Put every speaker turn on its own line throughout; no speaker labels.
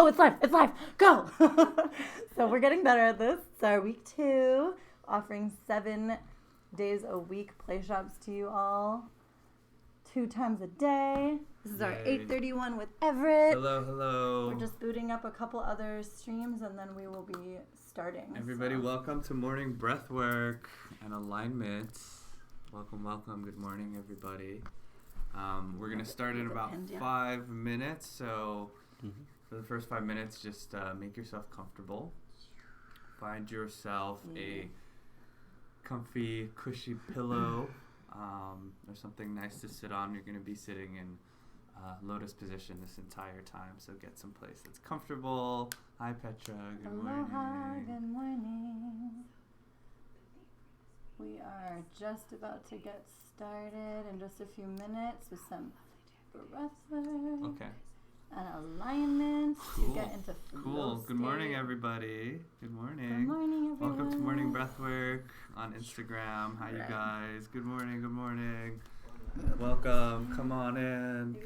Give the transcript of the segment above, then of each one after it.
Oh, it's live. Go. So we're getting better at this. It's our week 2, offering 7 days a week play shops to you all, 2 times a day. This is our 8:31 with Everett.
Hello.
We're just booting up a couple other streams and then we will be starting.
Everybody, welcome to morning breathwork and alignment. Welcome. Good morning, everybody. We're going to start in about 5 minutes, so for the first 5 minutes, just make yourself comfortable. Find yourself a comfy, cushy pillow or something nice to sit on. You're going to be sitting in lotus position this entire time, so get some place that's comfortable. Hi, Petra. Good morning.
Aloha, good morning. We are just about to get started in just a few minutes with some breathwork.
Okay.
And alignment to get into flow
Cool. Good
state.
morning, everybody. Good morning.
Good morning, everyone.
Welcome to Morning Breathwork on Instagram. Hi, you guys. Good morning. Welcome. Come on in.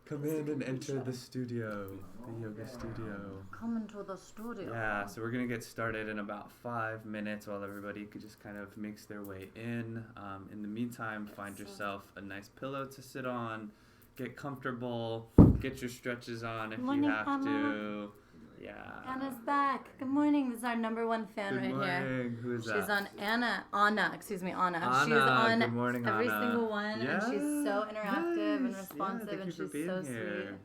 Come in and enter the studio, the yoga studio.
Come into the studio.
Yeah, so we're going to get started in about 5 minutes while everybody could just kind of makes their way in. In the meantime, find yourself a nice pillow to sit on. Get comfortable. Get your stretches on if you have to. Yeah.
Anna's back. Good morning. This is our number 1 fan
Good
right
morning.
here.
Who is that?
She's on Anna. She's on
Good morning,
every
Anna.
single one, and she's so interactive and
Nice.
responsive,
Thank
and
you
she's
for being
so
here.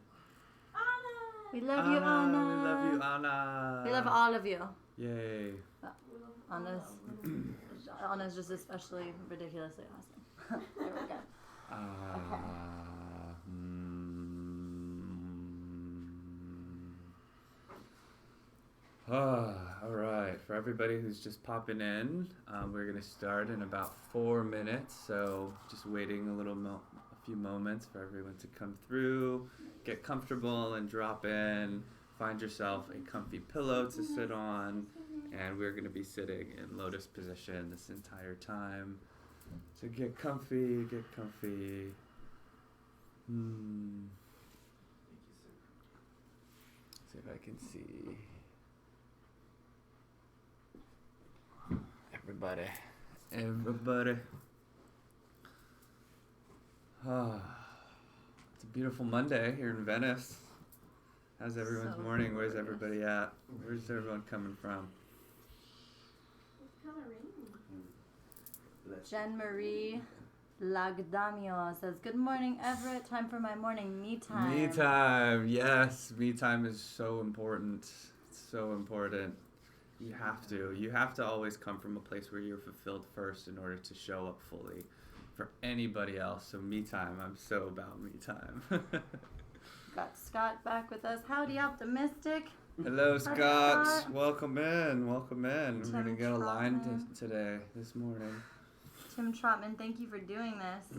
sweet. We love you, Anna.
We love you, Anna.
We love all of you.
Yay.
Anna's just especially ridiculously awesome. There we go.
All right. For everybody who's just popping in, we're going to start in about 4 minutes. So just waiting a few moments for everyone to come through, get comfortable and drop in. Find yourself a comfy pillow to sit on, and we're going to be sitting in lotus position this entire time. So get comfy. See if I can see everybody. It's a beautiful Monday here in Venice. How's everyone's morning? Where's everybody at? Where's everyone coming from?
It's kind of raining.
Jen Marie Lagdamio says, "Good morning, Everett. Time for my morning me time."
Me time. Yes, me time is so important. It's so important. You have to always come from a place where you're fulfilled first in order to show up fully for anybody else. So me time, I'm so about me time.
Got Scott back with us. Howdy, Optimistic.
Hello,
Scott.
Scott. Welcome in. We're going to get aligned this morning.
Tim Trotman, thank you for doing this.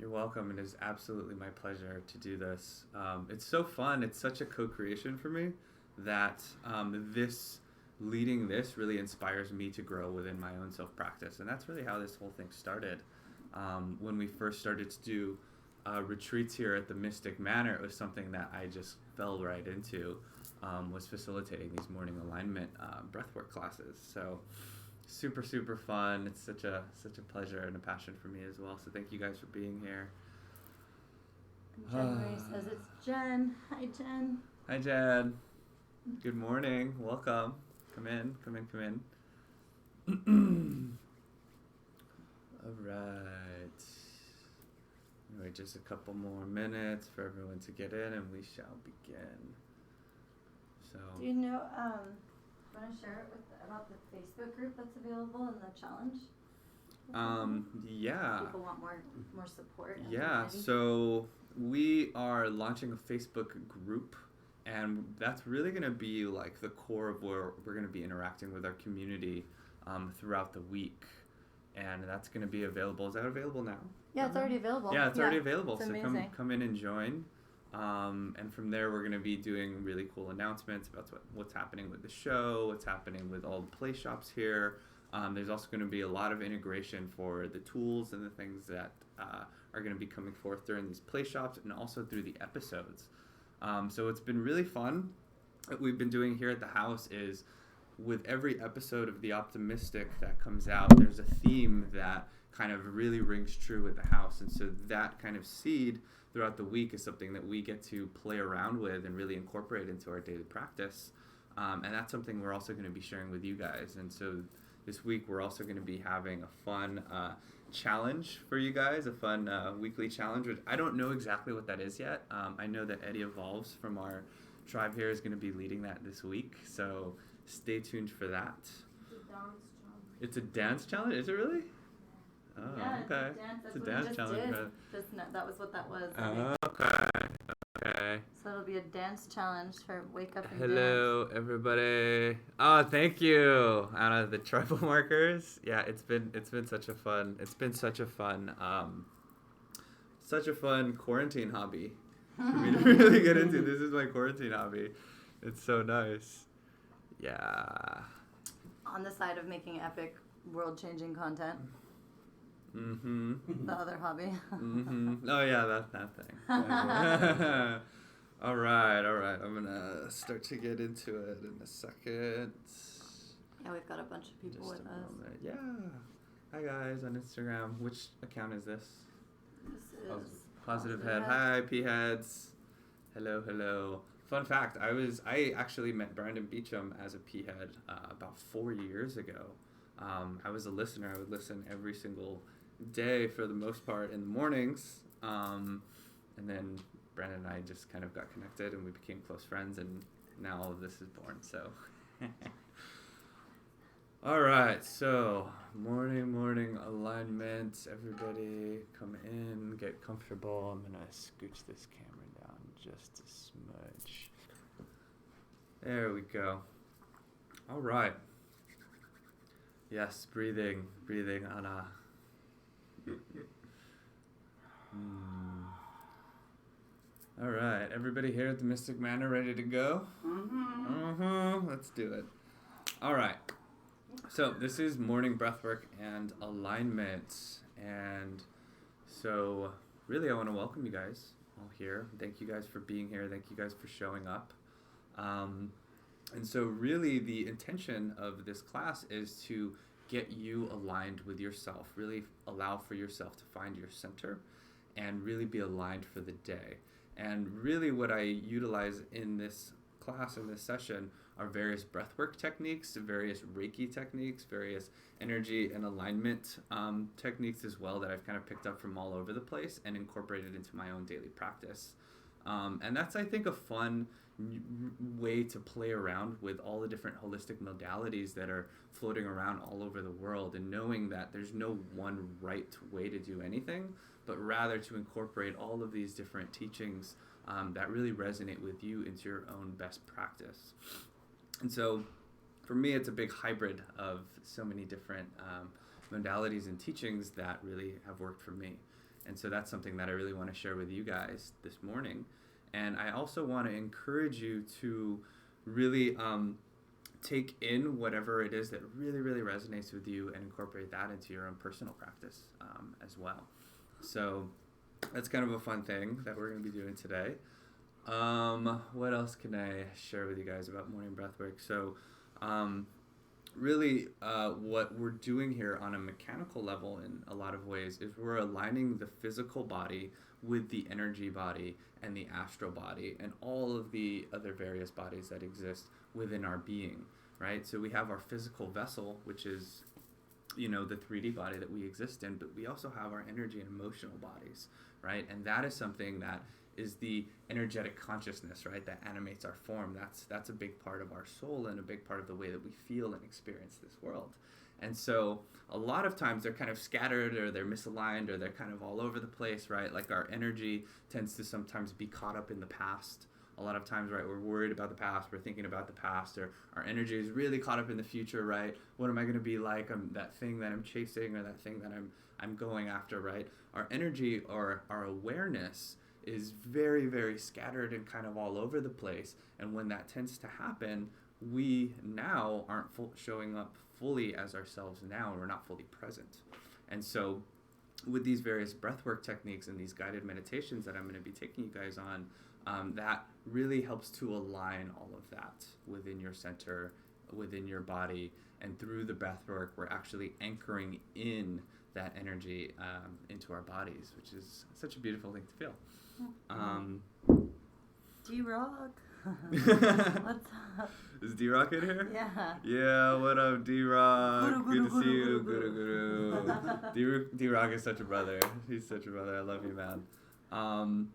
You're welcome. It is absolutely my pleasure to do this. It's so fun. It's such a co-creation for me that leading this really inspires me to grow within my own self-practice. And that's really how this whole thing started. When we first started to do retreats here at the Mystic Manor, it was something that I just fell right into, was facilitating these morning alignment breathwork classes. So super, super fun. It's such a pleasure and a passion for me as well. So thank you guys for being here.
Jen Marie says it's Jen. Hi, Jen.
Hi, Jen. Good morning. Welcome. Come in. All right. Wait just a couple more minutes for everyone to get in, and we shall begin. So.
Do you know? Want to share it about the Facebook group that's available in the challenge?
Yeah.
People want more support.
Yeah. So we are launching a Facebook group. And that's really going to be like the core of where we're going to be interacting with our community throughout the week. And that's going to be available. Is that available now?
Yeah, it's already available.
Yeah, it's already available.
It's
So
amazing.
come in and join. And from there, we're going to be doing really cool announcements about what's happening with the show, what's happening with all the play shops here. There's also going to be a lot of integration for the tools and the things that are going to be coming forth during these play shops and also through the episodes. So it's been really fun. What we've been doing here at the house is with every episode of the Optimystic that comes out, there's a theme that kind of really rings true with the house. And so that kind of seed throughout the week is something that we get to play around with and really incorporate into our daily practice. And that's something we're also going to be sharing with you guys. And so this week we're also going to be having a fun challenge for you guys, a fun weekly challenge, which I don't know exactly what that is yet. I know that Eddie Evolves from our tribe here is going to be leading that this week. So stay tuned for that. It's a dance challenge? Is it really? Oh,
yeah,
okay.
It's a dance challenge. That was what that was.
Okay.
So it'll be a dance challenge for Wake Up and
Hello,
Dance.
everybody. Oh, thank you. Out of the tribal markers. Yeah, it's been such a fun quarantine hobby for me to really get into. This is my quarantine hobby. It's so nice. Yeah.
On the side of making epic world-changing content.
Mm-hmm.
The other hobby.
Mm-hmm. Oh yeah, that thing. All right. I'm gonna start to get into it in a second.
Yeah, we've got a bunch of people with us.
Moment. Yeah. Hi guys on Instagram. Which account is this?
This is
Positive Head. Hi P Heads. Hello. Fun fact: I actually met Brandon Beecham as a P Head about 4 years ago. I was a listener. I would listen every single day for the most part in the mornings. And then Brandon and I just kind of got connected and we became close friends, and now all of this is born. So, all right. So morning alignment. Everybody come in, get comfortable. I'm gonna scooch this camera down just a smudge. There we go. All right. Yes, breathing, Anna. All right, everybody here at the Mystic Manor ready to go? Let's do it. All right. So this is morning breathwork and alignment, and so really I want to welcome you guys all here. Thank you guys for being here. Thank you guys for showing up. And so really the intention of this class is to get you aligned with yourself, really allow for yourself to find your center and really be aligned for the day. And really what I utilize in this class, in this session, are various breathwork techniques, various Reiki techniques, various energy and alignment techniques as well that I've kind of picked up from all over the place and incorporated into my own daily practice. And that's, I think, a fun way to play around with all the different holistic modalities that are floating around all over the world, and knowing that there's no one right way to do anything, but rather to incorporate all of these different teachings that really resonate with you into your own best practice. And so for me, it's a big hybrid of so many different modalities and teachings that really have worked for me. And so that's something that I really want to share with you guys this morning. And I also want to encourage you to really take in whatever it is that really, really resonates with you and incorporate that into your own personal practice as well. So that's kind of a fun thing that we're going to be doing today. What else can I share with you guys about morning breathwork? So really what we're doing here on a mechanical level in a lot of ways is we're aligning the physical body with the energy body and the astral body and all of the other various bodies that exist within our being, right? So we have our physical vessel, which is, the 3D body that we exist in, but we also have our energy and emotional bodies, right? And that is something that is the energetic consciousness, right, that animates our form. That's a big part of our soul and a big part of the way that we feel and experience this world. And so a lot of times they're kind of scattered, or they're misaligned, or they're kind of all over the place, right? Like our energy tends to sometimes be caught up in the past. A lot of times, right, we're worried about the past, we're thinking about the past, or our energy is really caught up in the future, right? What am I going to be like? That thing that I'm chasing, or that thing that I'm going after, right? Our energy or our awareness is very, very scattered and kind of all over the place. And when that tends to happen, we now aren't showing up fully as ourselves now, and we're not fully present. And so with these various breathwork techniques and these guided meditations that I'm going to be taking you guys on, that really helps to align all of that within your center, within your body. And through the breath work, we're actually anchoring in that energy into our bodies, which is such a beautiful thing to feel.
D-Rock. What's up?
Is D-Rock in here?
Yeah.
Yeah, what up, D-Rock? Good to see you. Guru. D-Rock is such a brother. He's such a brother. I love you, man.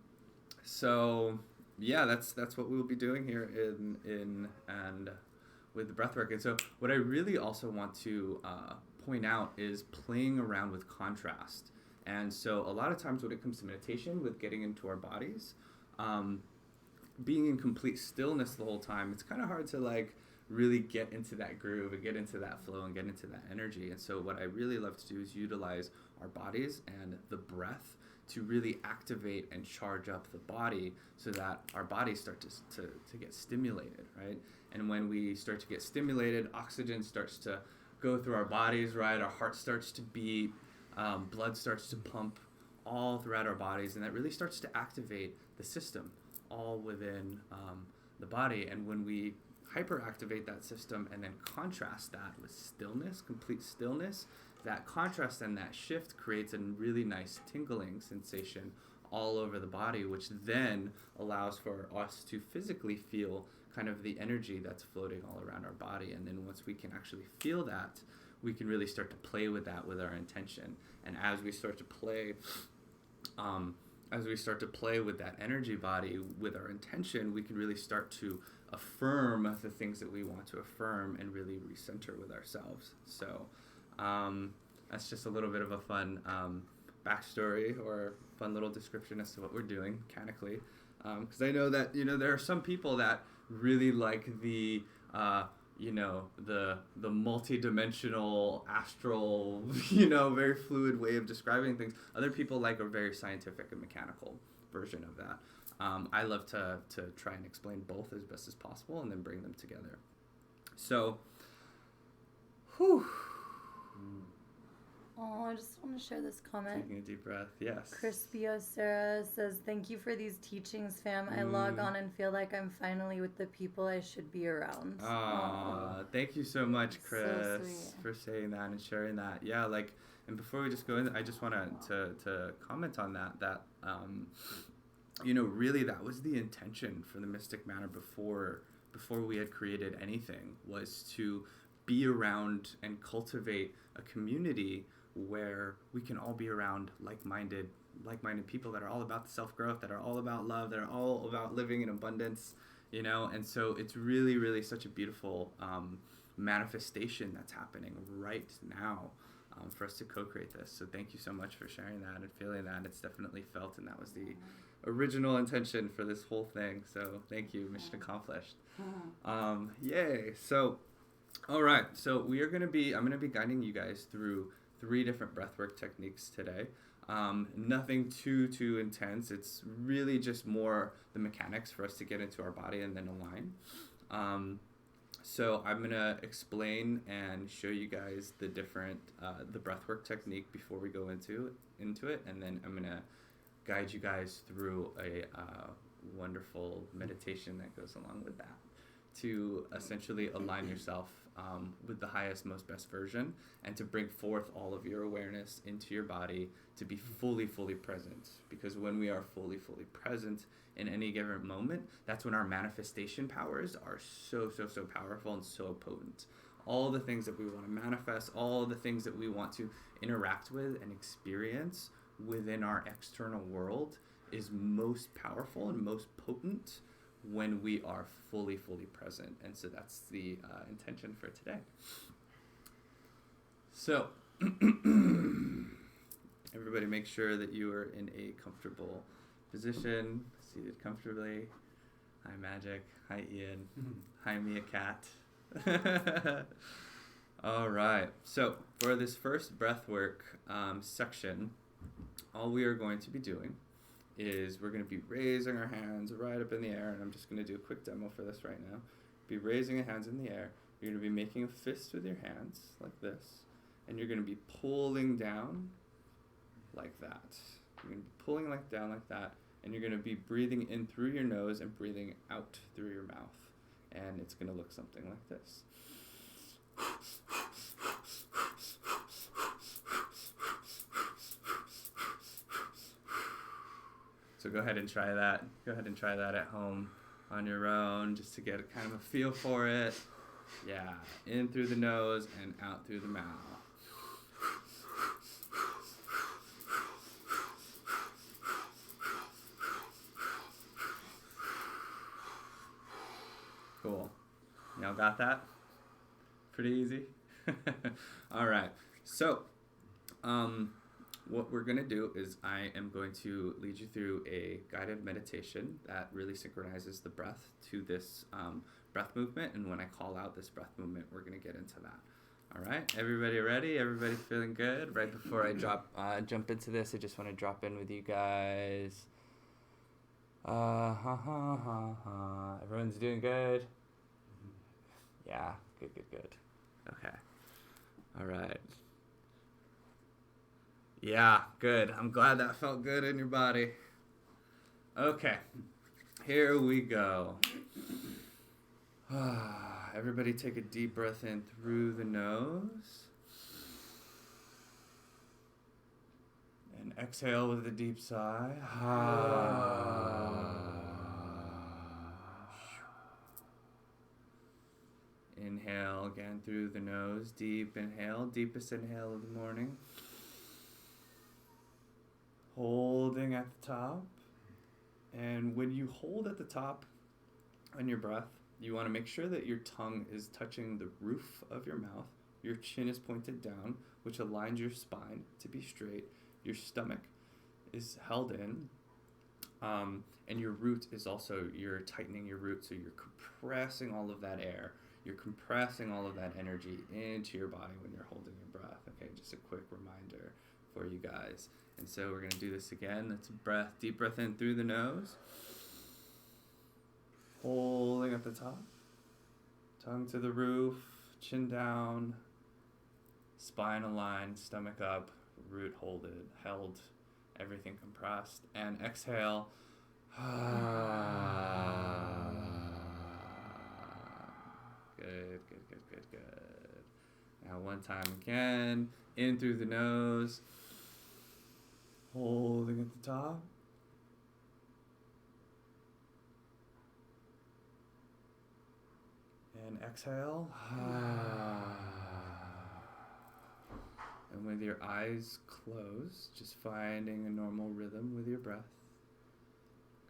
So yeah, that's what we will be doing here in and with the breathwork. And so what I really also want to point out is playing around with contrast. And so a lot of times when it comes to meditation, with getting into our bodies, being in complete stillness the whole time, it's kind of hard to like really get into that groove and get into that flow and get into that energy. And so what I really love to do is utilize our bodies and the breath to really activate and charge up the body so that our bodies start to get stimulated, right? And when we start to get stimulated, oxygen starts to go through our bodies, right? Our heart starts to beat, blood starts to pump all throughout our bodies, and that really starts to activate the system all within the body. And when we hyperactivate that system and then contrast that with stillness, complete stillness, that contrast and that shift creates a really nice tingling sensation all over the body, which then allows for us to physically feel kind of the energy that's floating all around our body. And then once we can actually feel that, we can really start to play with that with our intention. And as we start to play with that energy body with our intention, we can really start to affirm the things that we want to affirm and really recenter with ourselves. So that's just a little bit of a fun backstory or fun little description as to what we're doing mechanically. Because I know that, there are some people that really like the multi-dimensional, astral, very fluid way of describing things. Other people like a very scientific and mechanical version of that. I love to try and explain both as best as possible and then bring them together. So, whew.
Oh, I just want to share this comment.
Taking a deep breath, yes.
Crispio Sarah says, "Thank you for these teachings, fam. I log on and feel like I'm finally with the people I should be around."
Thank you so much, Chris,
So
for saying that and sharing that. Yeah, and before we just go in, I just want to comment on that really that was the intention for the Mystic Manor before we had created anything, was to be around and cultivate a community where we can all be around like-minded people that are all about the self-growth, that are all about love, that are all about living in abundance, and so it's really, really such a beautiful manifestation that's happening right now for us to co-create this. So thank you so much for sharing that and feeling that. It's definitely felt, and that was the original intention for this whole thing. So thank you, mission accomplished. Yay. So all right, so I'm going to be guiding you guys through 3 different breathwork techniques today. Nothing too intense. It's really just more the mechanics for us to get into our body and then align. So I'm going to explain and show you guys the different, the breathwork technique before we go into it, and then I'm going to guide you guys through a wonderful meditation that goes along with that, to essentially align yourself with the highest, most best version, and to bring forth all of your awareness into your body to be fully present. Because when we are fully present in any given moment, that's when our manifestation powers are so powerful and so potent. All the things that we want to manifest, all the things that we want to interact with and experience within our external world is most powerful and most potent when we are fully present. And so that's the intention for today. So everybody make sure that you are in a comfortable position, seated comfortably. Hi Magic, hi Ian, hi Mia Cat. All right, so for this first breathwork section, all we are going to be doing is we're going to be raising our hands right up in the air, and I'm just going to do a quick demo for this right now. Be raising your hands in the air. You're going to be making a fist with your hands like this, and you're going to be pulling down like that. You're going to be pulling down like that, And you're going to be breathing in through your nose and breathing out through your mouth. And it's going to look something like this. So go ahead and try that. Go ahead and try that at home on your own just to get kind of a feel for it. Yeah, in through the nose and out through the mouth. Cool. Y'all got that? Pretty easy? All right. So, what we're going to do is I am going to lead you through a guided meditation that really synchronizes the breath to this breath movement. And when I call out this breath movement, we're going to get into that. All right. Everybody ready? Everybody feeling good? Right before I jump into this, I just want to drop in with you guys. Everyone's doing good? Yeah. Good. Okay. All right. Yeah, good. I'm glad that felt good in your body. Okay, here we go. Everybody take a deep breath in through the nose. And exhale with a deep sigh. Inhale again through the nose. Deep inhale, deepest inhale of the morning. Holding at the top. And when you hold at the top on your breath, you want to make sure that your tongue is touching the roof of your mouth. Your chin is pointed down, which aligns your spine to be straight. Your stomach is held in. And your root is also, you're tightening your root, so you're compressing all of that air. You're compressing all of that energy into your body when you're holding your breath. Okay, just a quick reminder for you guys. And so we're going to do this again. That's breath, deep breath in through the nose. Holding at the top. Tongue to the roof, chin down, spine aligned, stomach up, root held, everything compressed. And exhale. Good. Now one time again. In through the nose. Holding at the top. And exhale. And with your eyes closed, just finding a normal rhythm with your breath.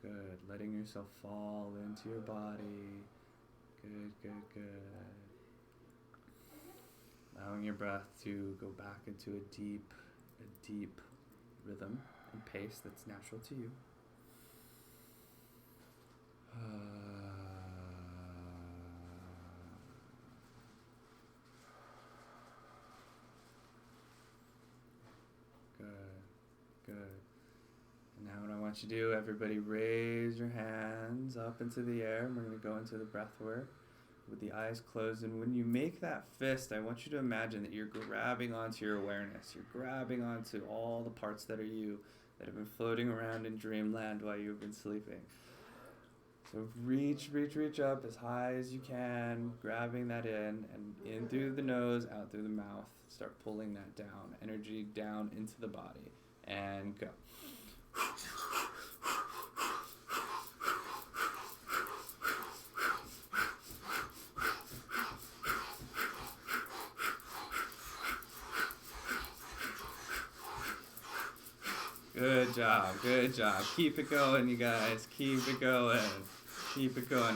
Good. Letting yourself fall into your body. Good. Allowing your breath to go back into a deep rhythm and pace that's natural to you. Good. And now what I want you to do, everybody raise your hands up into the air, and we're going to go into the breath work with the eyes closed. And when you make that fist, I want you to imagine that you're grabbing onto your awareness. You're grabbing onto all the parts that are you, that have been floating around in dreamland while you've been sleeping. So reach up as high as you can, grabbing that in, and in through the nose, out through the mouth. Start pulling that down, energy down into the body, and go. Good job. Keep it going, you guys. Keep it going.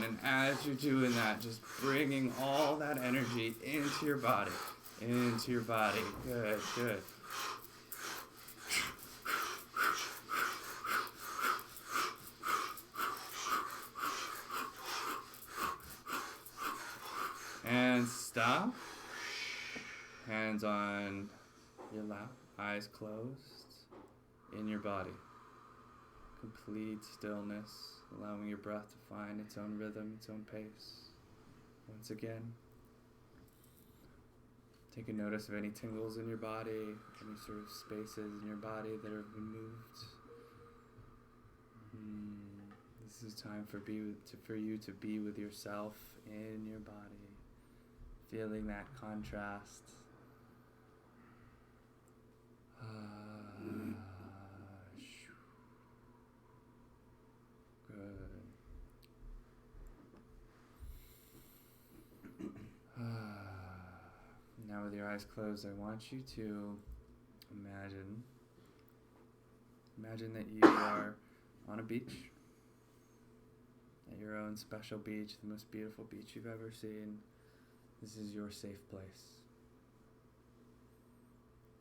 And as you're doing that, just bringing all that energy into your body. Good. And stop. Hands on your lap, eyes closed. In your body. Complete stillness, allowing your breath to find its own rhythm, its own pace. Once again, take a notice of any tingles in your body, any sort of spaces in your body that have been moved. This is time for you to be with yourself in your body, feeling that contrast. Good. Now with your eyes closed, I want you to imagine that you are on a beach, at your own special beach, the most beautiful beach you've ever seen. This is your safe place.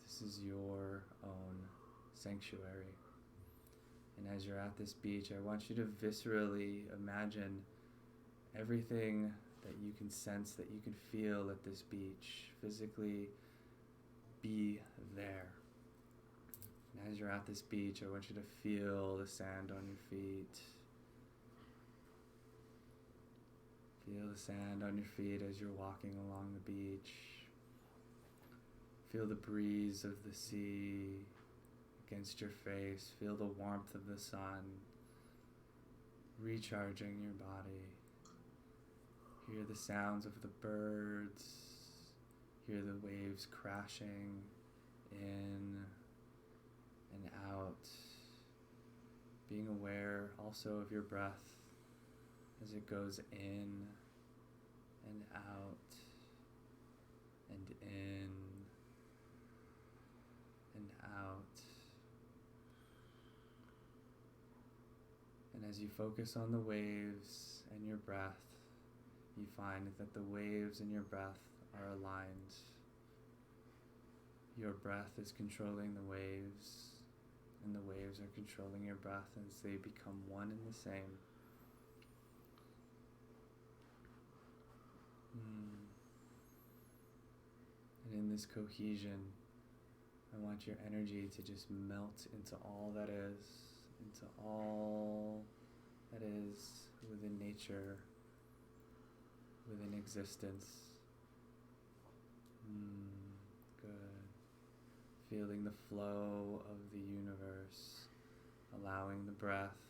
This is your own sanctuary. And as you're at this beach, I want you to viscerally imagine everything that you can sense, that you can feel at this beach. Physically be there. And as you're at this beach, I want you to feel the sand on your feet. Feel the sand on your feet as you're walking along the beach. Feel the breeze of the sea against your face. Feel the warmth of the sun recharging your body. Hear the sounds of the birds. Hear the waves crashing in and out. Being aware also of your breath as it goes in and out and in and out. And as you focus on the waves and your breath, you find that the waves and your breath are aligned. Your breath is controlling the waves, and the waves are controlling your breath as they become one and the same. And in this cohesion, I want your energy to just melt into all that is, into all that is within nature, within existence. Good. Feeling the flow of the universe, allowing the breath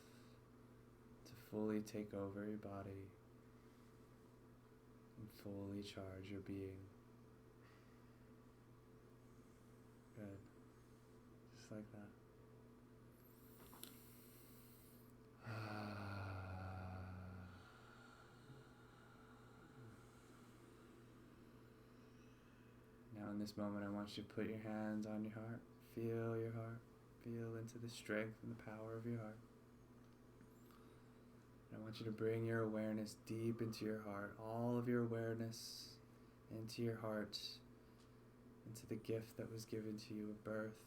to fully take over your body and fully charge your being. Good. Just like that. Now in this moment, I want you to put your hands on your heart. Feel your heart. Feel into the strength and the power of your heart. And I want you to bring your awareness deep into your heart. All of your awareness into your heart, into the gift that was given to you at birth.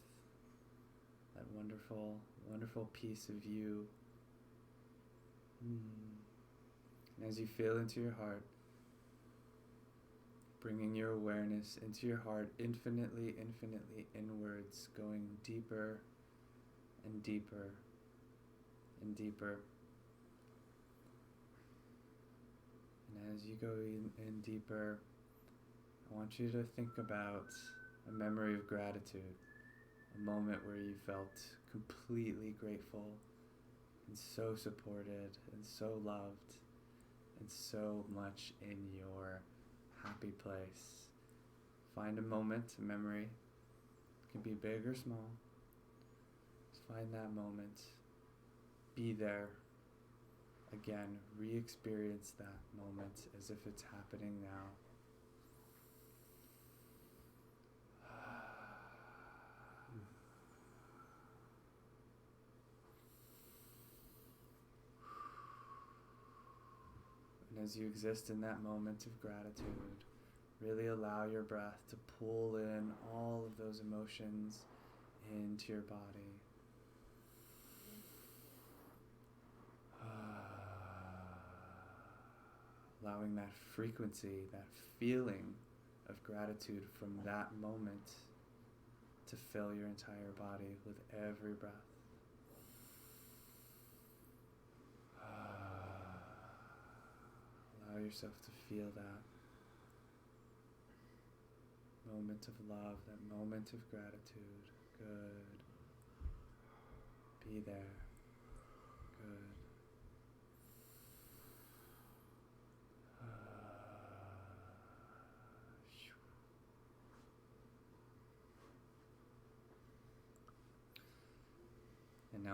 That wonderful, wonderful piece of you. And as you feel into your heart, bringing your awareness into your heart infinitely, infinitely inwards, going deeper and deeper and deeper. And as you go in deeper, I want you to think about a memory of gratitude, a moment where you felt completely grateful and so supported and so loved and so much in your happy place. Find a moment, a memory. It can be big or small. Just find that moment. Be there. Again, re-experience that moment as if it's happening now. And as you exist in that moment of gratitude, really allow your breath to pull in all of those emotions into your body. Allowing that frequency, that feeling of gratitude from that moment to fill your entire body with every breath. Allow yourself to feel that moment of love, that moment of gratitude. Good. Be there. Good.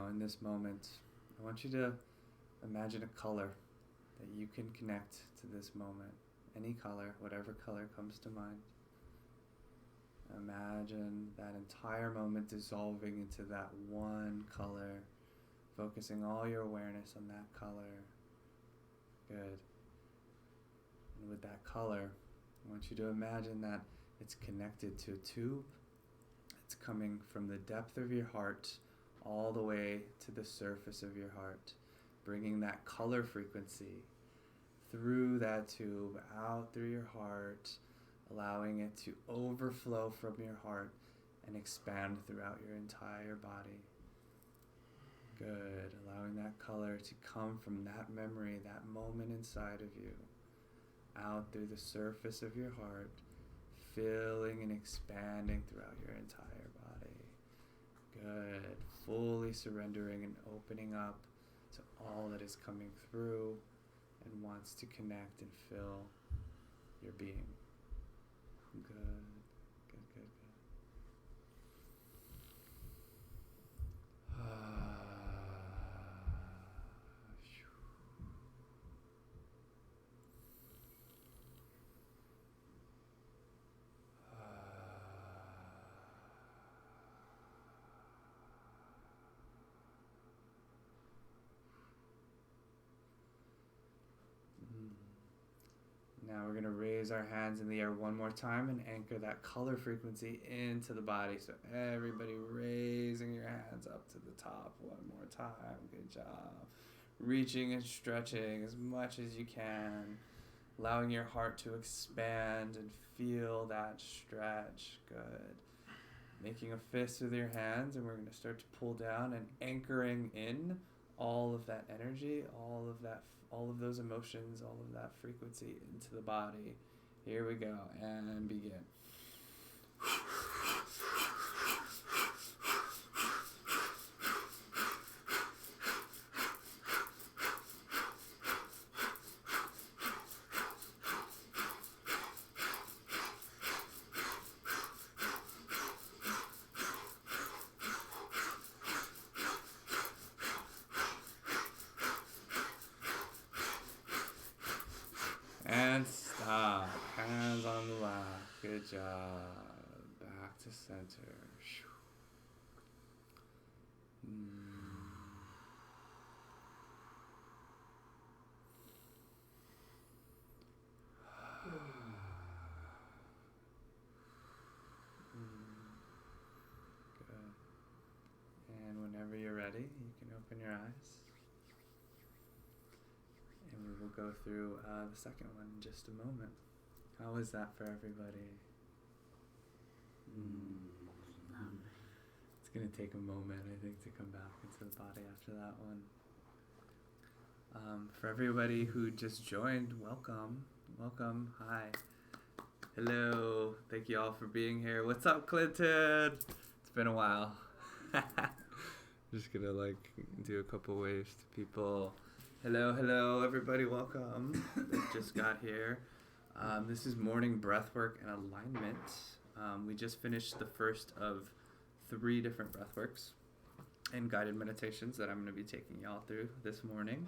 Now in this moment, I want you to imagine a color that you can connect to this moment. Any color, whatever color comes to mind. Imagine that entire moment dissolving into that one color, focusing all your awareness on that color. Good. And with that color, I want you to imagine that it's connected to a tube. It's coming from the depth of your heart all the way to the surface of your heart, bringing that color frequency through that tube, out through your heart, allowing it to overflow from your heart and expand throughout your entire body. Good. Allowing that color to come from that memory, that moment inside of you, out through the surface of your heart, filling and expanding throughout your entire body. Good. Fully surrendering and opening up to all that is coming through and wants to connect and fill your being. Good. Good, good, good. Now we're going to raise our hands in the air one more time and anchor that color frequency into the body. So everybody raising your hands up to the top one more time. Good job. Reaching and stretching as much as you can. Allowing your heart to expand and feel that stretch. Good. Making a fist with your hands, and we're going to start to pull down and anchoring in all of that energy, all of those emotions, all of that frequency into the body. Here we go, and begin. And stop. Hands on the lap. Good job. Back to center. Good. And whenever you're ready, you can open your eyes. And we will go through the second one in just a moment. How was that for everybody? It's going to take a moment, I think, to come back into the body after that one. For everybody who just joined, welcome. Welcome. Hi. Hello. Thank you all for being here. What's up, Clinton? It's been a while. Just going to do a couple waves to people. Hello, everybody. Welcome. That just got here. This is morning breathwork and alignment. We just finished the first of 3 different breathworks and guided meditations that I'm going to be taking y'all through this morning.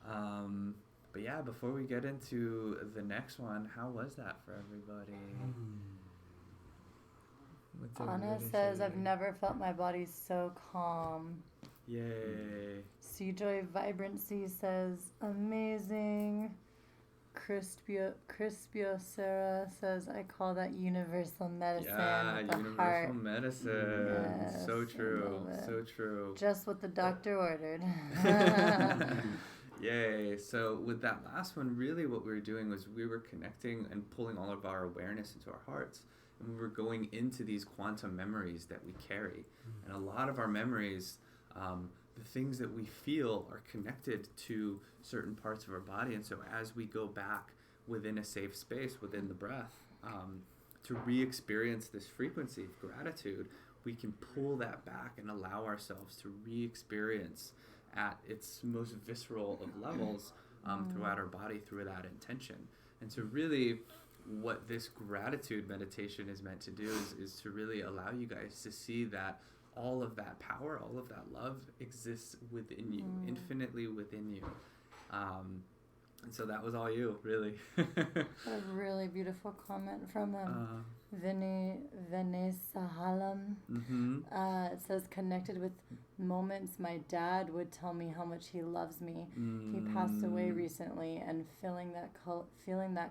But yeah, before we get into the next one, how was that for everybody?
Anna says, I've never felt my body so calm.
Yay.
Joy Vibrancy says, amazing. Crispio Sarah says, I call that universal medicine.
Yeah,
with the
universal
heart.
medicine.
Yes,
So true. So true.
Just what the doctor ordered.
Yay. So with that last one, really what we were doing was we were connecting and pulling all of our awareness into our hearts. And we were going into these quantum memories that we carry. And a lot of our memories, the things that we feel are connected to certain parts of our body. And so as we go back within a safe space, within the breath, to re-experience this frequency of gratitude, we can pull that back and allow ourselves to re-experience at its most visceral of levels throughout our body through that intention. And so really what this gratitude meditation is meant to do is to really allow you guys to see that all of that power, all of that love exists within you, infinitely within you. And so that was all you, really.
A really beautiful comment from Venesahalam. It says, connected with moments my dad would tell me how much he loves me. He passed away recently, and feeling that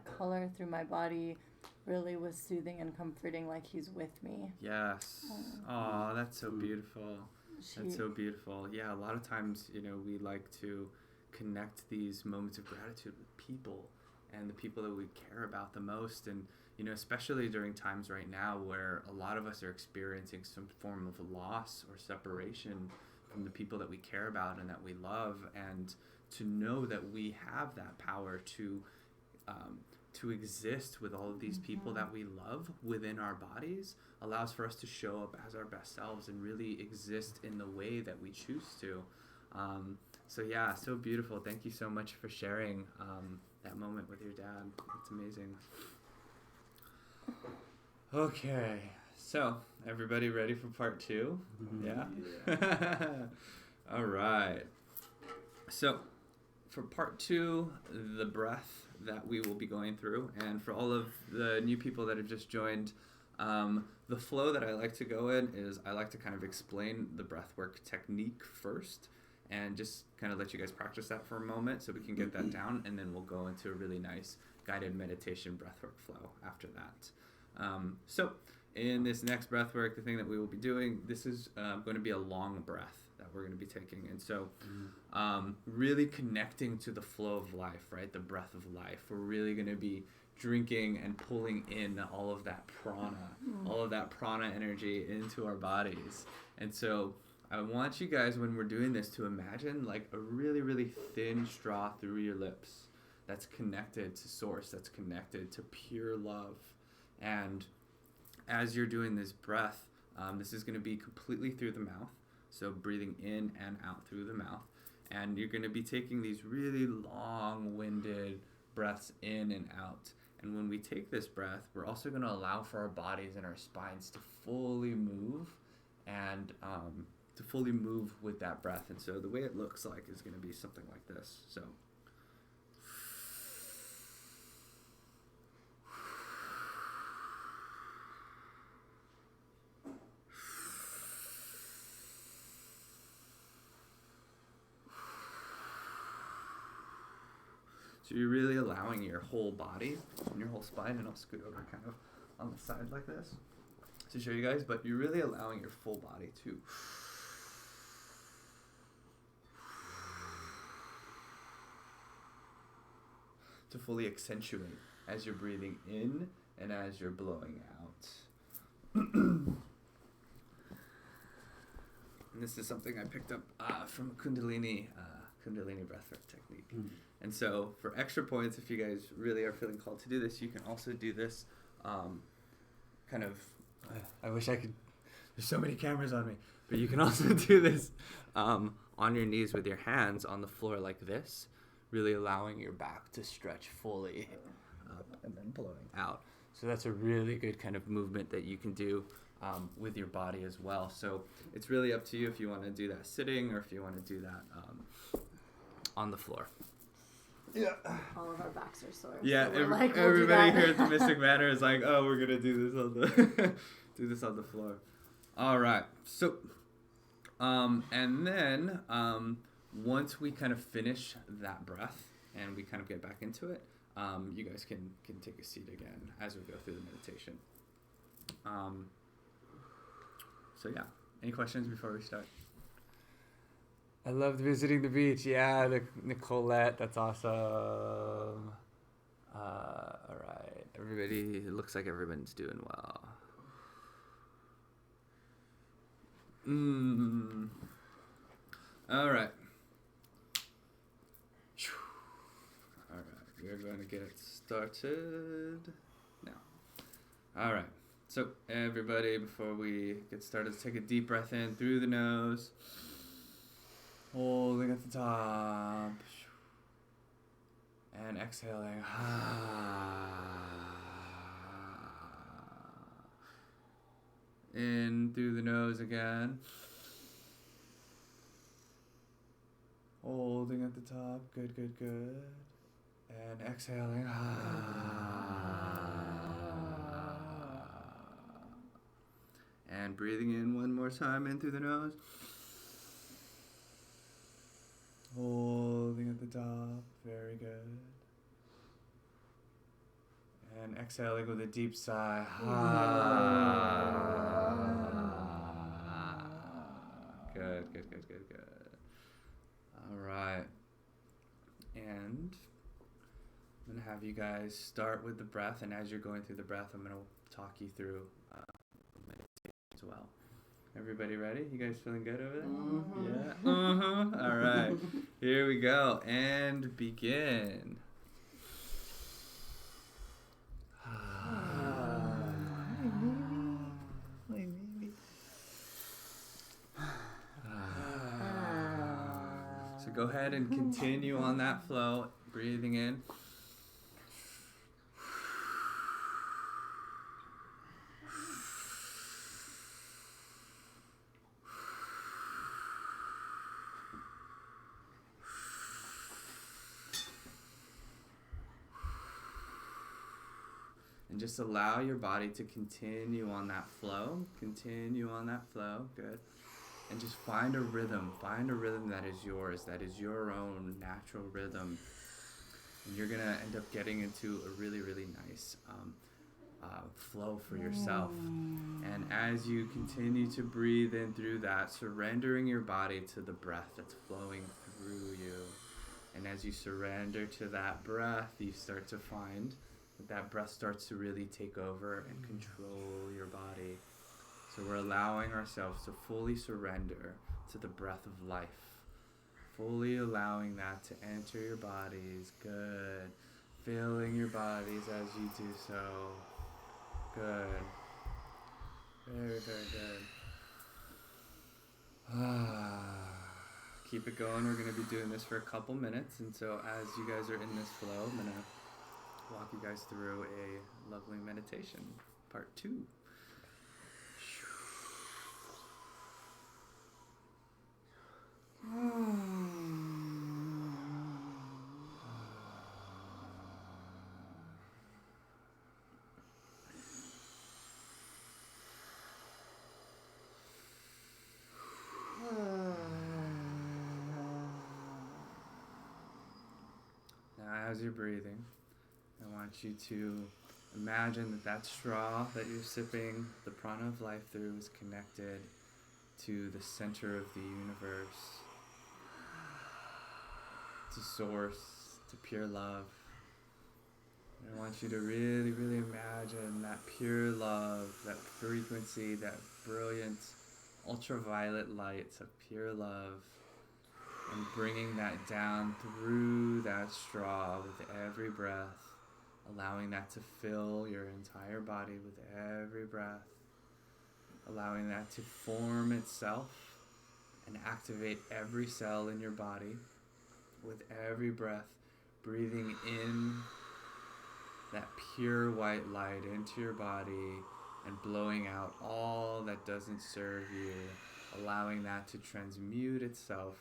color through my body really was soothing and comforting, like he's with me.
Yes. Oh, that's so beautiful. That's so beautiful. Yeah, a lot of times, we like to connect these moments of gratitude with people and the people that we care about the most. And, especially during times right now where a lot of us are experiencing some form of loss or separation from the people that we care about and that we love. And to know that we have that power to exist with all of these people that we love within our bodies allows for us to show up as our best selves and really exist in the way that we choose to. So yeah, so beautiful. Thank you so much for sharing that moment with your dad. It's amazing. Okay, so everybody ready for part 2? Yeah? All right. So for part 2, the breath that we will be going through, and for all of the new people that have just joined, the flow that I like to go in is I like to kind of explain the breathwork technique first and just kind of let you guys practice that for a moment so we can get that down, and then we'll go into a really nice guided meditation breathwork flow after that. So in this next breathwork, the thing that we will be doing, this is going to be a long breath that we're going to be taking. And so really connecting to the flow of life, right? The breath of life. We're really going to be drinking and pulling in all of that prana energy into our bodies. And so I want you guys, when we're doing this, to imagine like a really, really thin straw through your lips that's connected to source, that's connected to pure love. And as you're doing this breath, this is going to be completely through the mouth. So breathing in and out through the mouth. And you're going to be taking these really long-winded breaths in and out. And when we take this breath, we're also going to allow for our bodies and our spines to fully move and to fully move with that breath. And so the way it looks like is going to be something like this. So So you're really allowing your whole body and your whole spine, and I'll scoot over kind of on the side like this to show you guys, but you're really allowing your full body to fully accentuate as you're breathing in and as you're blowing out. And this is something I picked up from Kundalini breathwork technique. And so for extra points, if you guys really are feeling called to do this, you can also do this kind of, I wish I could, there's so many cameras on me, but you can also do this on your knees with your hands on the floor like this, really allowing your back to stretch fully up and then blowing out. So that's a really good kind of movement that you can do with your body as well. So it's really up to you if you want to do that sitting or if you want to do that on the floor. Yeah.
All of our backs are sore.
Yeah,
so
everybody here at the Mystic Manor is like, oh, we're gonna do this on the floor. All right. So, and then once we kind of finish that breath and we kind of get back into it, you guys can take a seat again as we go through the meditation. So yeah, any questions before we start? I loved visiting the beach. Yeah, Nicolette, that's awesome. All right, everybody, it looks like everyone's doing well. All right. All right, we're going to get started now. All right, so everybody, before we get started, let's take a deep breath in through the nose. Holding at the top. And exhaling. In through the nose again. Holding at the top. Good, good, good. And exhaling. And breathing in one more time in through the nose. Holding at the top. Very good. And exhaling with a deep sigh. Good, good, good, good, good. All right. And I'm going to have you guys start with the breath. And as you're going through the breath, I'm going to talk you through meditation as well. Everybody ready? You guys feeling good over there?
Mm-hmm.
Yeah. All right. Here we go. And begin. So go ahead and continue on that flow, breathing in. And just allow your body to continue on that flow. Continue on that flow. Good. And just find a rhythm. Find a rhythm that is yours, that is your own natural rhythm. And you're going to end up getting into a really, really nice flow for yourself. And as you continue to breathe in through that, surrendering your body to the breath that's flowing through you. And as you surrender to that breath, you start to find that breath starts to really take over and control your body. So we're allowing ourselves to fully surrender to the breath of life. Fully allowing that to enter your bodies. Good. Filling your bodies as you do so. Good. Very, very good. Keep it going. We're going to be doing this for a couple minutes. And so as you guys are in this flow, I'm going to walk you guys through a lovely meditation, part 2. Now as you're breathing, I want you to imagine that that straw that you're sipping the prana of life through is connected to the center of the universe, to source, to pure love. And I want you to really, really imagine that pure love, that frequency, that brilliant ultraviolet lights of pure love, and bringing that down through that straw with every breath, allowing that to fill your entire body with every breath, allowing that to form itself and activate every cell in your body with every breath, breathing in that pure white light into your body and blowing out all that doesn't serve you, allowing that to transmute itself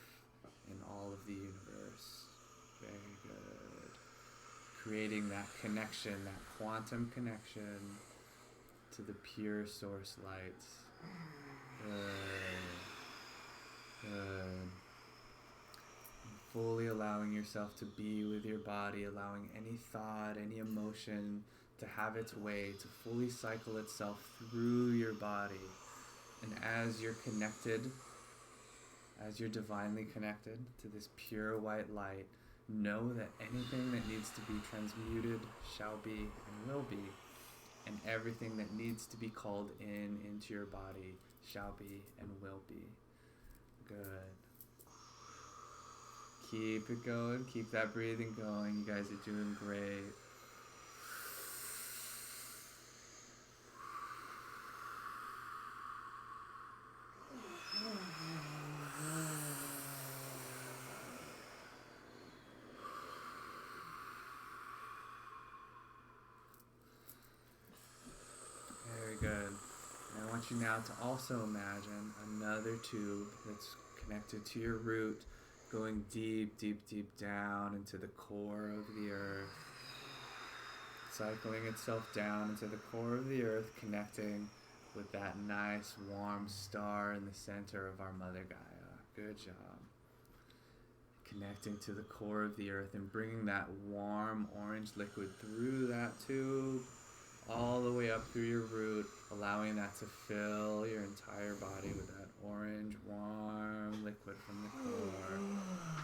in all of the universe. Very good. Creating that connection, that quantum connection to the pure source light. Good. Good. Fully allowing yourself to be with your body, allowing any thought, any emotion to have its way, to fully cycle itself through your body. And as you're connected, as you're divinely connected to this pure white light, know that anything that needs to be transmuted shall be and will be. And everything that needs to be called into your body shall be and will be. Good. Keep it going. Keep that breathing going. You guys are doing great. Very good. And I want want you now to also imagine another tube that's connected to your root, going deep, deep, deep down into the core of the earth, cycling itself down into the core of the earth, connecting with that nice warm star in the center of our Mother Gaia. Good job. Connecting to the core of the earth and bringing that warm orange liquid through that tube, all the way up through your root, allowing that to fill your entire body with that orange, warm liquid from the core.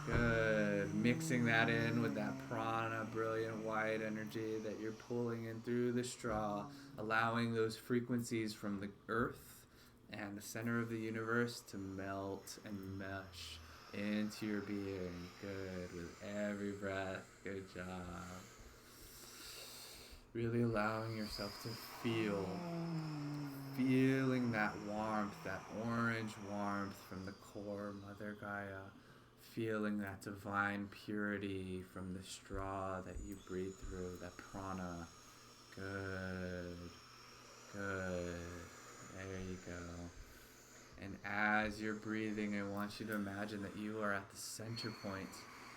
Good. Mixing that in with that prana, brilliant white energy that you're pulling in through the straw, allowing those frequencies from the earth and the center of the universe to melt and mesh into your being. Good. With every breath. Good job. Really allowing yourself to feeling that warmth, that orange warmth from the core, Mother Gaia. Feeling that divine purity from the straw that you breathe through, that prana. Good. Good. There you go. And as you're breathing, I want you to imagine that you are at the center point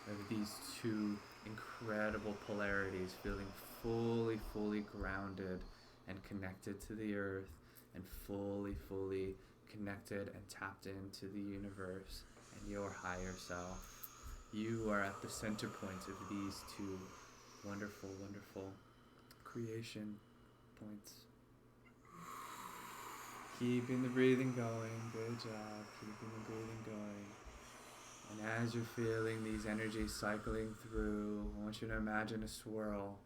of these two incredible polarities, feeling fully, fully grounded and connected to the earth, and fully, fully connected and tapped into the universe and your higher self. You are at the center point of these two wonderful, wonderful creation points. Keeping the breathing going. Good job. Keeping the breathing going. And as you're feeling these energies cycling through, I want you to imagine a swirl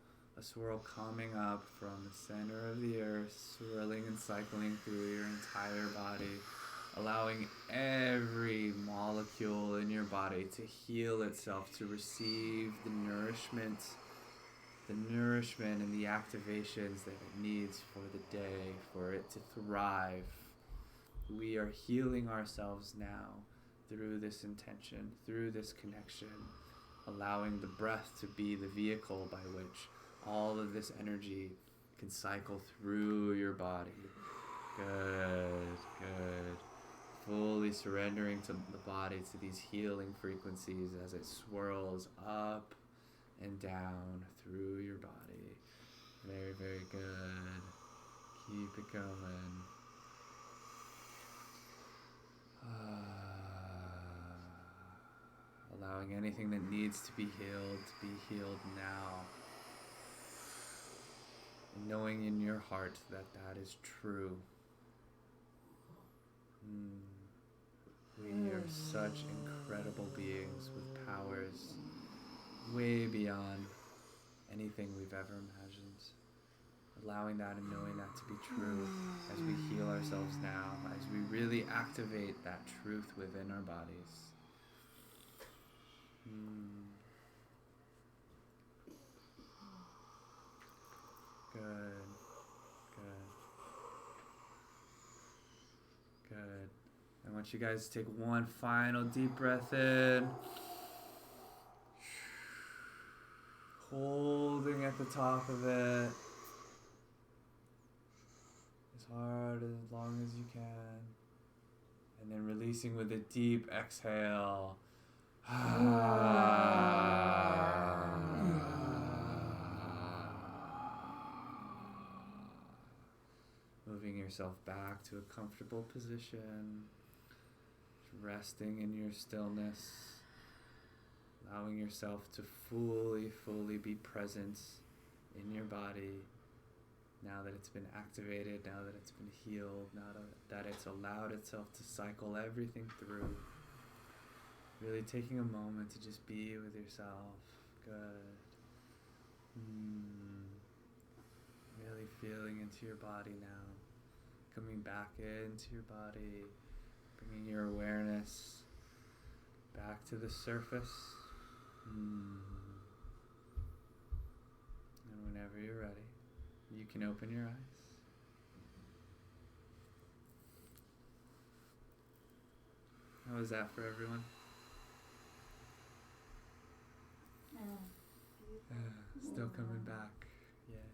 coming up from the center of the earth, swirling and cycling through your entire body, allowing every molecule in your body to heal itself, to receive the nourishment and the activations that it needs for the day, for it to thrive. We are healing ourselves now through this intention, through this connection, allowing the breath to be the vehicle by which all of this energy can cycle through your body. Good, good. Fully surrendering to the body, to these healing frequencies as it swirls up and down through your body. Very, very good. Keep it going. Allowing anything that needs to be healed now. And knowing in your heart that that is true. We are such incredible beings with powers way beyond anything we've ever imagined. Allowing that and knowing that to be true as we heal ourselves now, as we really activate that truth within our bodies. Good. Good. Good. I want you guys to take one final deep breath in. Holding at the top of it. As hard, as long as you can. And then releasing with a deep exhale. Moving yourself back to a comfortable position. Resting in your stillness. Allowing yourself to fully, fully be present in your body. Now that it's been activated, now that it's been healed, now that it's allowed itself to cycle everything through. Really taking a moment to just be with yourself. Good. Really feeling into your body now. Coming back into your body. Bringing your awareness back to the surface. And whenever you're ready, you can open your eyes. How was that for everyone? Still coming back. Yay.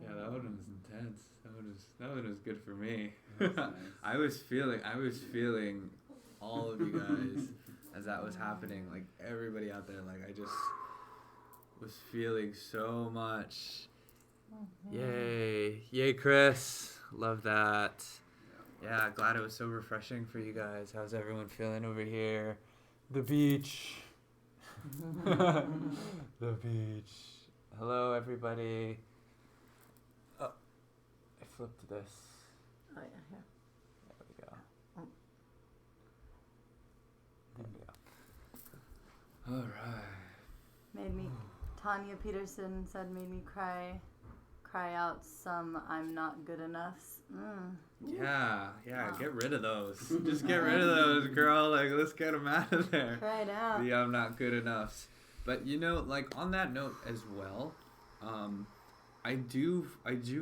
Yeah, that one was intense. That one was good for me.
Nice.
I was feeling all of you guys as that was happening. Like everybody out there, like I just was feeling so much. Yay, Chris. Love that. Yeah, glad it was so refreshing for you guys. How's everyone feeling over here? The beach. The beach. Hello, everybody. Oh, I flipped this.
Oh, yeah, here.
There we go.
Oh.
There we go. All right.
Tanya Peterson said, made me cry out some I'm not good enoughs.
Yeah,
Wow.
Get rid of those. Just get rid of those, girl. Like, let's get them out of there.
Cry it out.
The I'm not good enoughs. But, like, on that note as well, I do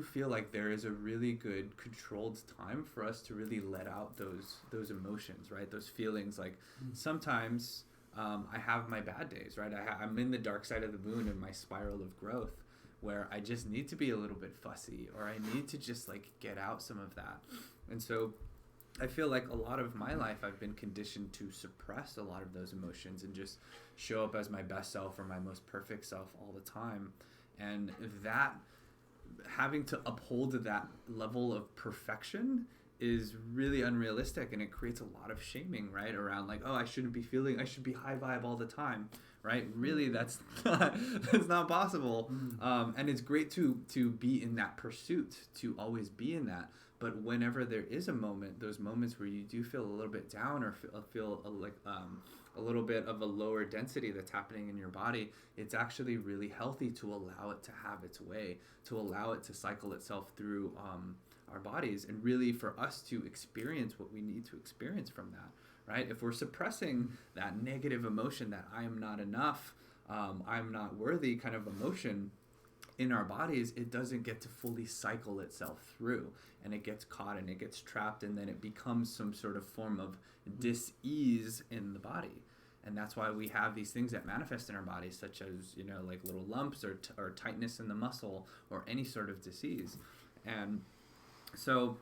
feel like there is a really good controlled time for us to really let out those emotions, right? Those feelings. Like, sometimes I have my bad days, right? I'm in the dark side of the moon in my spiral of growth, where I just need to be a little bit fussy, or I need to just like get out some of that. And so I feel like a lot of my life I've been conditioned to suppress a lot of those emotions and just show up as my best self or my most perfect self all the time. And that, having to uphold that level of perfection is really unrealistic, and it creates a lot of shaming, right? Around like, oh, I should be high vibe all the time. Right? Really, that's not possible. And it's great to be in that pursuit, to always be in that. But whenever there is a moment, those moments where you do feel a little bit down or feel a little bit of a lower density that's happening in your body, it's actually really healthy to allow it to have its way, to allow it to cycle itself through our bodies, and really for us to experience what we need to experience from that. Right? If we're suppressing that negative emotion, that I am not enough, I'm not worthy kind of emotion in our bodies, it doesn't get to fully cycle itself through, and it gets caught and it gets trapped, and then it becomes some sort of form of dis-ease in the body. And that's why we have these things that manifest in our bodies, such as, like little lumps or tightness in the muscle or any sort of disease. And so,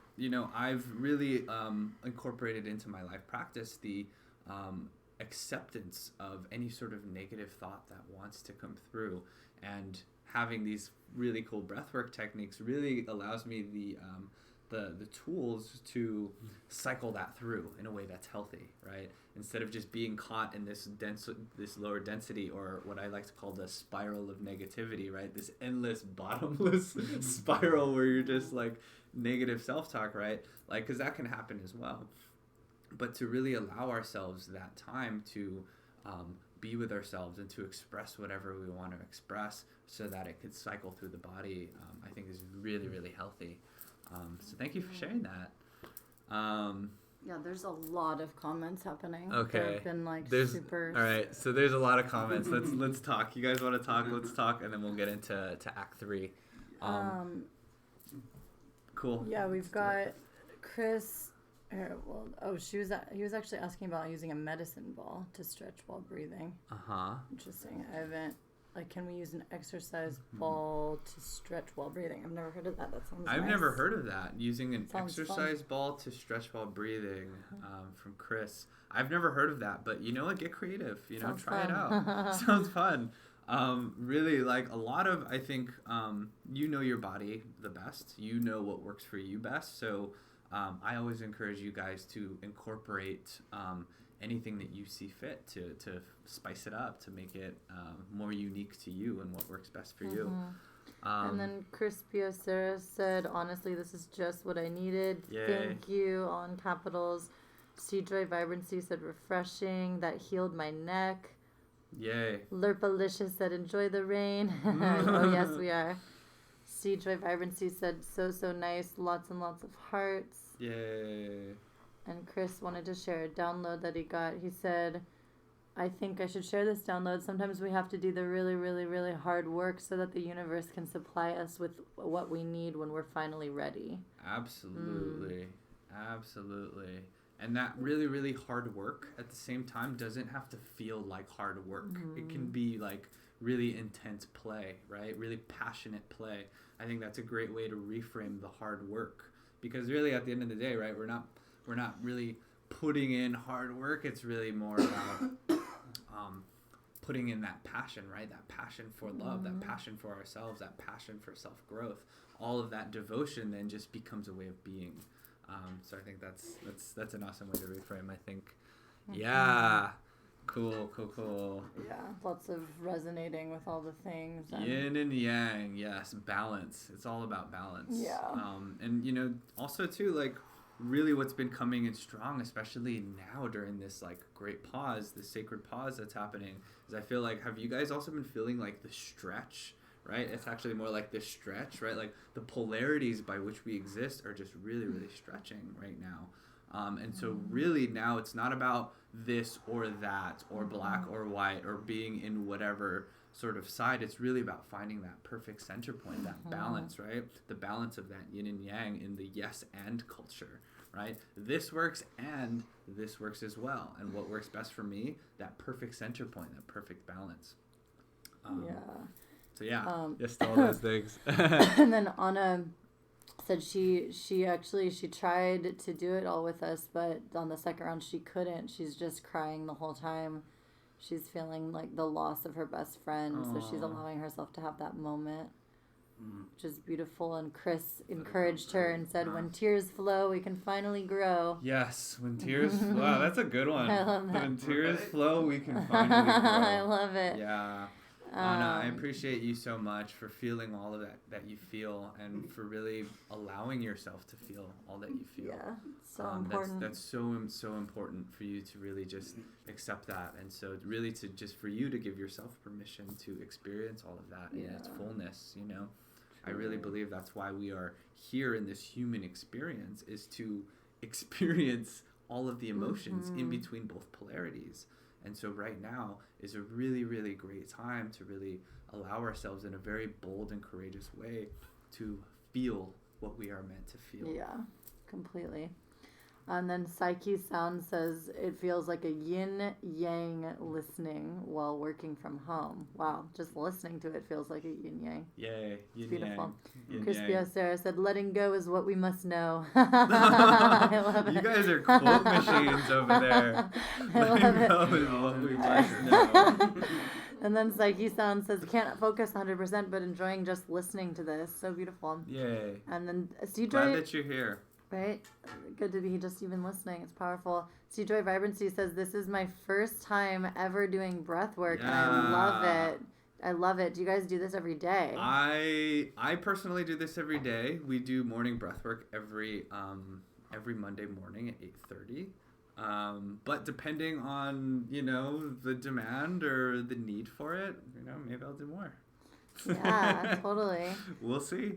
I've really incorporated into my life practice the acceptance of any sort of negative thought that wants to come through. And having these really cool breathwork techniques really allows me the tools to cycle that through in a way that's healthy, right? Instead of just being caught in this lower density, or what I like to call the spiral of negativity, right? This endless, bottomless spiral where you're just like negative self-talk, right? Like, because that can happen as well. But to really allow ourselves that time to be with ourselves and to express whatever we want to express, so that it could cycle through the body, I think is really, really healthy. So thank you for sharing that.
Yeah, there's a lot of comments happening.
Okay.
They've been super.
All right, so there's a lot of comments. Let's talk. You guys want to talk? Let's talk, and then we'll get into Act 3. Cool.
Yeah, we've got Chris. He was actually asking about using a medicine ball to stretch while breathing. Interesting. I haven't. Can we use an exercise ball to stretch while breathing? I've never heard of that. That sounds.
I've
nice.
never heard of that. Using an exercise
fun.
ball to stretch while breathing, from Chris. I've never heard of that, but get creative.
Sounds
try
fun.
it out. Sounds fun. Really, like a lot of, I think, your body the best. You know what works for you best. So I always encourage you guys to incorporate anything that you see fit to spice it up, to make it more unique to you and what works best for you.
And then Chris Piacera said, honestly, this is just what I needed.
Yay.
Thank you, all in capitals. Sea Joy Vibrancy said, refreshing. That healed my neck.
Yay.
Lerpalicious said, enjoy the rain. Oh, yes, we are. Sea Joy Vibrancy said, so nice. Lots and lots of hearts.
Yay.
And Chris wanted to share a download that he got. He said, I think I should share this download. Sometimes we have to do the really, really, really hard work so that the universe can supply us with what we need when we're finally ready.
Absolutely. Absolutely. And that really, really hard work at the same time doesn't have to feel like hard work. It can be like really intense play, right? Really passionate play. I think that's a great way to reframe the hard work, because really at the end of the day, right, we're not really putting in hard work. It's really more about putting in that passion, right? That passion for love, that passion for ourselves, that passion for self-growth. All of that devotion then just becomes a way of being. So I think that's an awesome way to reframe, I think. Yeah. Cool.
Yeah, lots of resonating with all the things.
Yin and yang, yes, balance. It's all about balance.
Yeah.
And also too, like, really what's been coming in strong, especially now during this like great pause, this sacred pause that's happening, is I feel like, have you guys also been feeling like the stretch? Right? It's actually more like the stretch, right? Like the polarities by which we exist are just really, really stretching right now. And so really now it's not about this or that or black or white or being in whatever sort of side. It's really about finding that perfect center point, that balance, right? The balance of that yin and yang in the yes and culture, right? This works and this works as well. And what works best for me, that perfect center point, that perfect balance. So yeah, just all those things.
And then Anna said she tried to do it all with us, but on the second round she couldn't. She's just crying the whole time. She's feeling like the loss of her best friend, so she's allowing herself to have that moment, which is beautiful. And Chris encouraged her and said, "When tears flow, we can finally grow."
Yes, when tears flow. Wow, that's a good one.
I love that.
When tears flow, we can finally grow.
I love it.
Yeah. Anna, I appreciate you so much for feeling all of that you feel, and for really allowing yourself to feel all that you feel.
Yeah, so important.
That's so important for you to really just accept that, and so really to just for you to give yourself permission to experience all of that in its fullness. I really believe that's why we are here in this human experience, is to experience all of the emotions in between both polarities. And so right now is a really, really great time to really allow ourselves in a very bold and courageous way to feel what we are meant to feel.
Yeah, completely. And then Psyche Sound says it feels like a yin-yang listening while working from home. Wow, just listening to it feels like a yin-yang.
Yay, yin-yang.
Beautiful.
Yin-yang.
Crispy Sarah said, letting go is what we must know. I love it.
You guys are quote machines over there.
I love it.
Letting go is what we must know.
And then Psyche Sound says, can't focus 100%, but enjoying just listening to this. So beautiful.
Yay.
And then C-Joy.
Glad that you're here.
Right? Good to be just even listening. It's powerful. C-Joy Vibrancy says, this is my first time ever doing breath work, and I love it. I love it. Do you guys do this every day?
I personally do this every day. We do morning breath work every Monday morning at 8:30. But depending on, the demand or the need for it, maybe I'll do more.
Yeah, totally.
We'll see.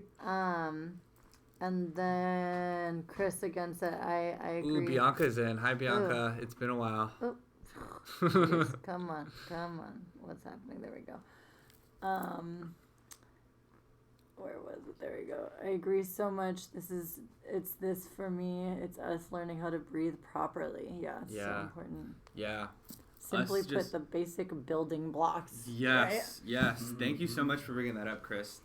And then Chris again said, I agree.
Ooh, Bianca's in. Hi, Bianca.
Ooh.
It's been a while.
Oh. Yes, come on. What's happening? There we go. Where was it? There we go. I agree so much. It's this for me. It's us learning how to breathe properly. Yeah, it's so important.
Yeah.
Simply put, the basic building blocks.
Yes,
right?
yes. Thank you so much for bringing that up, Chris.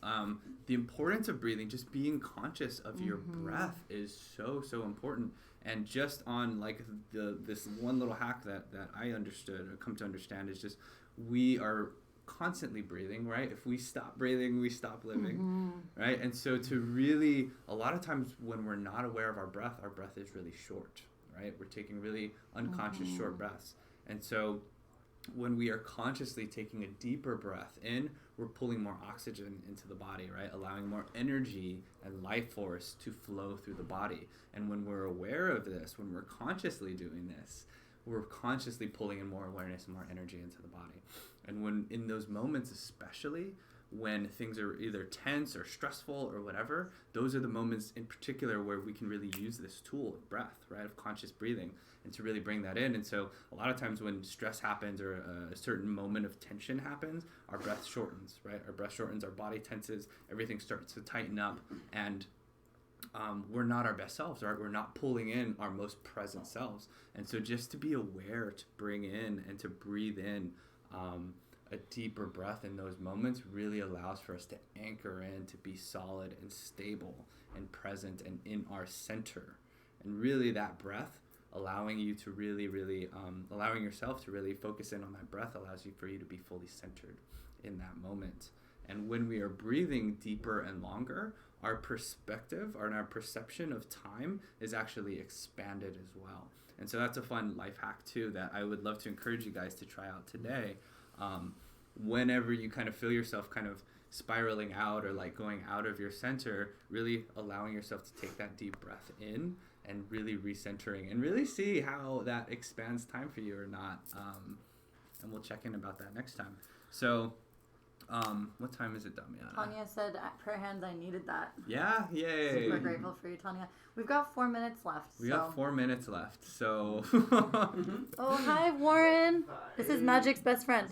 The importance of breathing, just being conscious of your breath is so important. And just on like this one little hack that I understood or come to understand is just we are constantly breathing, right? If we stop breathing, we stop living, right? And so to really, a lot of times when we're not aware of our breath is really short, right? We're taking really unconscious short breaths. And so when we are consciously taking a deeper breath in, we're pulling more oxygen into the body, right? Allowing more energy and life force to flow through the body. And when we're aware of this, when we're consciously doing this, we're consciously pulling in more awareness and more energy into the body. And when in those moments especially, when things are either tense or stressful or whatever, those are the moments in particular where we can really use this tool of breath, right, of conscious breathing, and to really bring that in. And so a lot of times when stress happens or a certain moment of tension happens, our breath shortens, right? Our breath shortens, our body tenses, everything starts to tighten up, and we're not our best selves, right? We're not pulling in our most present selves. And so just to be aware, to bring in and to breathe in a deeper breath in those moments really allows for us to anchor in, to be solid and stable and present and in our center. And really that breath, allowing you to really, allowing yourself to really focus in on that breath allows you for you to be fully centered in that moment. And when we are breathing deeper and longer, our perspective and our perception of time is actually expanded as well. And so that's a fun life hack too that I would love to encourage you guys to try out today. Whenever you kind of feel yourself kind of spiraling out or like going out of your center, really allowing yourself to take that deep breath in and really recentering and really see how that expands time for you or not. And we'll check in about that next time. So what time is it, Damiana?
Tanya said at prayer hands I needed that.
Yeah, yay.
Super grateful for you, Tanya. We've got 4 minutes left.
We got 4 minutes left, so.
Oh, hi, Warren. This is Magic's best friend.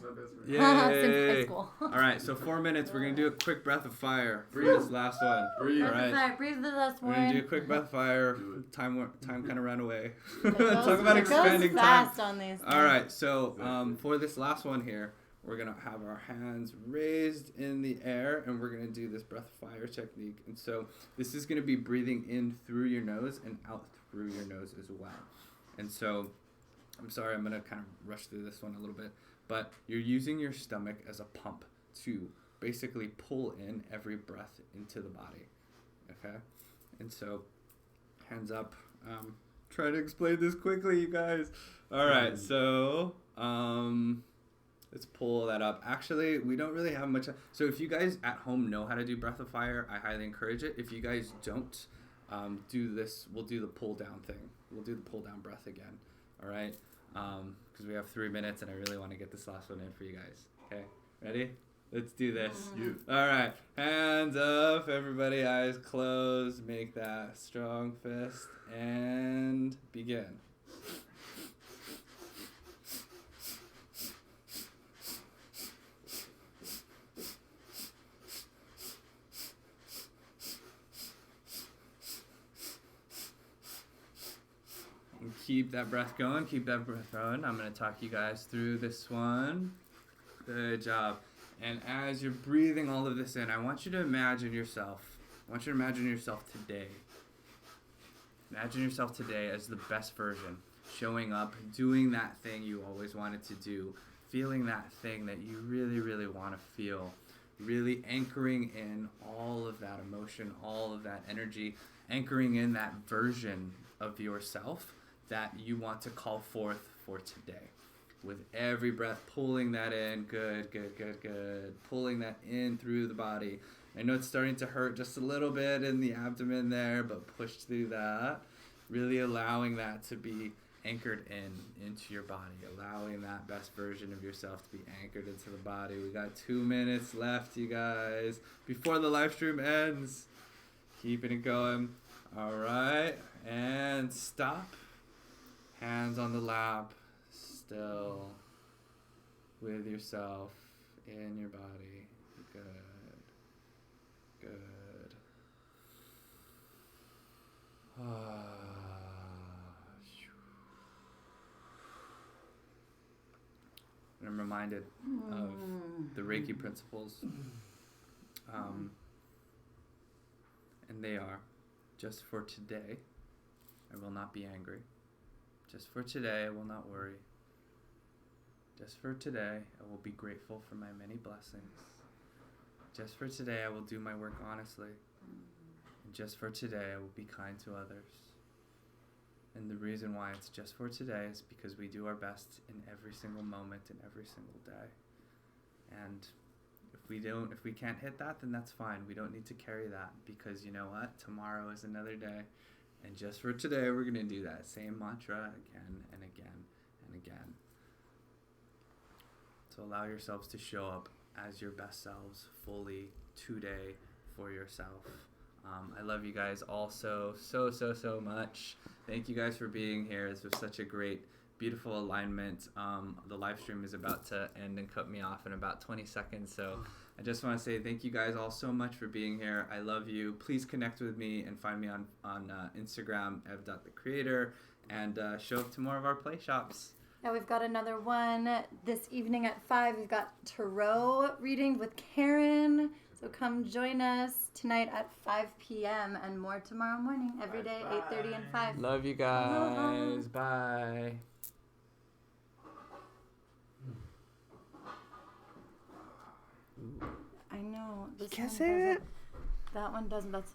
Yay.
Since high school.
All right, so 4 minutes. We're going to do a quick breath of fire. Breathe this last one.
Breathe.
All right.
Breathe with us,
We're
Warren.
going to do a quick breath of fire. Time kind of ran away.
It goes,
Talk about expanding time.
fast on these
All right, so for this last one here, we're going to have our hands raised in the air, and we're going to do this breath of fire technique. And so this is going to be breathing in through your nose and out through your nose as well. And so I'm sorry, I'm going to kind of rush through this one a little bit, but you're using your stomach as a pump to basically pull in every breath into the body, okay? And so hands up. Try to explain this quickly, you guys. All right, so let's pull that up. Actually, we don't really have much. So if you guys at home know how to do breath of fire, I highly encourage it. If you guys don't do this, we'll do the pull down thing. We'll do the pull down breath again. All right? Because we have 3 minutes and I really want to get this last one in for you guys. Okay? Ready? Let's do this. All right. Hands up, everybody. Eyes closed. Make that strong fist and begin. Keep that breath going. Keep that breath going. I'm going to talk you guys through this one. Good job. And as you're breathing all of this in, I want you to imagine yourself. I want you to imagine yourself today. Imagine yourself today as the best version. Showing up, doing that thing you always wanted to do. Feeling that thing that you really, really want to feel. Really anchoring in all of that emotion, all of that energy. Anchoring in that version of yourself that you want to call forth for today. With every breath, pulling that in. Good, good, good, good. Pulling that in through the body. I know it's starting to hurt just a little bit in the abdomen there, but push through that. Really allowing that to be anchored into your body. Allowing that best version of yourself to be anchored into the body. We got 2 minutes left, you guys, before the live stream ends. Keeping it going. All right, and stop. Hands on the lap, still with yourself in your body. Good. Good. And I'm reminded of the Reiki principles. And they are, just for today, I will not be angry. Just for today, I will not worry. Just for today, I will be grateful for my many blessings. Just for today, I will do my work honestly. And just for today, I will be kind to others. And the reason why it's just for today is because we do our best in every single moment, in every single day. And if we can't hit that, then that's fine. We don't need to carry that because you know what? Tomorrow is another day. And just for today, we're going to do that same mantra again and again and again. So allow yourselves to show up as your best selves fully today for yourself. I love you guys all so much. Thank you guys for being here. This was such a great, beautiful alignment. The live stream is about to end and cut me off in about 20 seconds. So I just want to say thank you guys all so much for being here. I love you. Please connect with me and find me on Instagram, ev.thecreator, and show up to more of our play shops.
Now we've got another one this evening at 5. We've got tarot reading with Karen. So come join us tonight at 5 p.m. and more tomorrow morning, every day, 8:30 and 5.
Love you guys. Bye.
I know. This
Guess
one
it.
doesn't. That one doesn't. That's